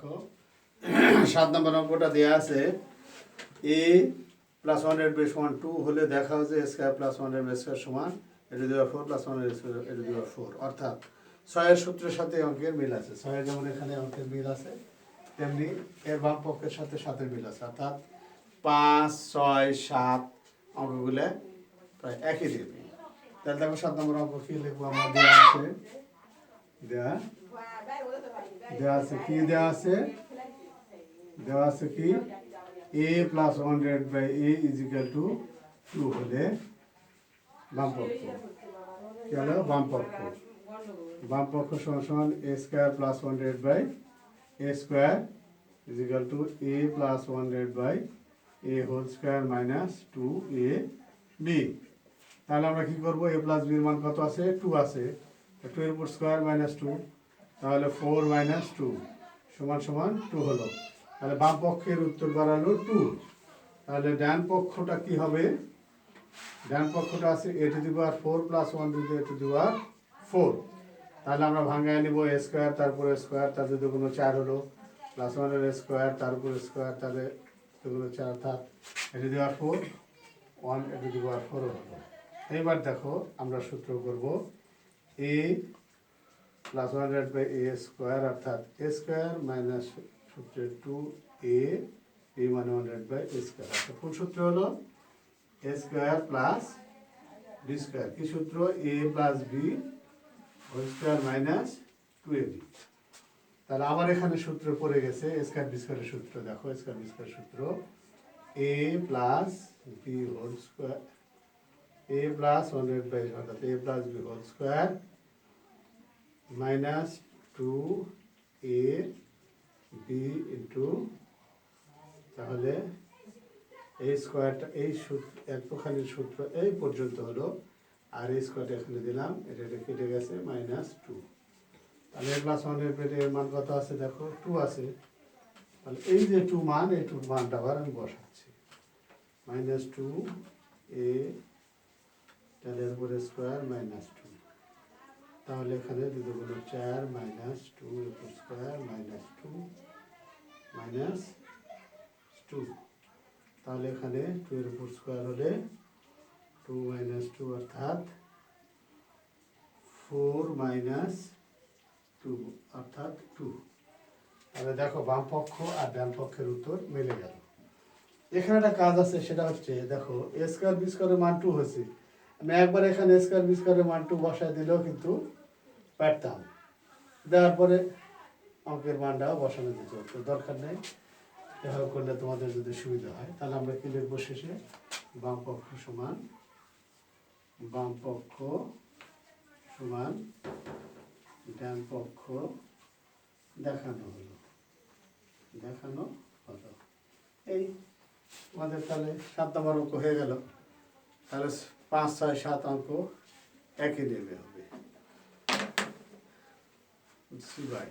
দেখো 7 নম্বর অঙ্কটা দেওয়া আছে a প্লাস 1 বেস 1 2 হলে দেখা হচ্ছে a square plus 1 base square সমান a to the power 4 plus 1 a to the power 4, অর্থাৎ 6 এর সূত্রের সাথে অঙ্কের মিল আছে। 6 এর যেমন এখানে অঙ্কের মিল আছে তেমনি এর বাম পক্ষের সাথে 7 মিল আছে, অর্থাৎ 5 6 7 অঙ্কগুলো প্রায় একই দেবে। তাহলে দেখো 7 নম্বর অঙ্ক কি লিখবো আমরা? দেওয়া আছে দেওয়া আছে কি a plus 100 by a is equal to 2 হলে বাম পক্ষ কি হলো? বাম পক্ষ সমান সমান a square plus 100 by a square is equal to a plus 100 by a whole square minus 2ab। তাহলে আমরা কি করবো? a প্লাস b এর মান কত আছে? 2 আছে। 2 এর উপর স্কয়ার মাইনাস 2, তাহলে 4 মাইনাস 2 সমান সমান 2 হলো। তাহলে বাম পক্ষের উত্তর বাড়ালো 2। তাহলে ডান পক্ষটা কি হবে? ডান পক্ষটা আছে a to the power 4 plus 1 to the power 4। তাহলে আমরা ভাঙায় নিব a স্কয়ার, তারপরে স্কয়ার, তার যদি কোনো 4 হলো, প্লাস 1 এর স্কয়ার, তারপরে স্কয়ার, তাহলে দুগুলো 4, অর্থাৎ a to the power 4 1 a to the power 4 হলো। এইবার দেখো আমরা সূত্র করব a plus 100 by a square, অর্থাৎ a স্কয়ার মাইনাস সূত্রের 2a b মানে 100 বাই a স্কয়ার, অর্থাৎ কোন সূত্র হলো? a square plus b square. কি সূত্র? a plus b whole square minus 2ab। তাহলে আবার এখানে সূত্র পড়ে গেছে a স্কয়ার b স্কয়ারের সূত্র। দেখো a স্কয়ার b স্কয়ার সূত্র a plus b whole square, a plus 100 by, অর্থাৎ a plus b whole square minus 2ab into, তাহলে এই স্কোয়ারটা এই সূত্র একখানির সূত্র এই পর্যন্ত হলো, আর এই স্কোয়ারটা এখানে দিলাম, এটা কেটে গেছে মাইনাস 2। তাহলে a প্লাস 100 এর মান কত আছে? দেখো 2 আছে। তাহলে এই যে 2 মান, এই 2 মানটা আবার আমি বসাচ্ছি, মাইনাস 2a তাহলে এর উপরে স্কোয়ার মাইনাস 2। তাহলে এখানে 2 দুগুণ 4 মাইনাস 2 উপর স্কোয়ার মাইনাস 2 মাইনাস 2। তাহলে এখানে 2 এর উপর স্কোয়ার হলে 2 মাইনাস 2, অর্থাৎ 4 মাইনাস 2 অর্থাৎ 2। তাহলে দেখো বাম পক্ষ আর ডান পক্ষের উত্তর মিলে গেল। এখানে একটা কাজ আছে, সেটা হচ্ছে দেখো a স্কয়ার b স্কয়ারের মান 2 হয়েছে, আমি একবার এখানে a স্কয়ার b স্কয়ারের মান 2 বসায় দিলেও কিন্তু পারতাম। দেওয়ার পরে অঙ্কের মানটাও বসানো যেত, তো দরকার নেই। এভাবে করলে তোমাদের যদি সুবিধা হয়, তাহলে আমরা কি লিখবো শেষে? বাম পক্ষ সমান ডান পক্ষ দেখানো হলো। এই আমাদের তাহলে 7 নম্বর অঙ্ক হয়ে গেল। তাহলে 5 6 7 অঙ্ক একই নেমে হবে। বাই।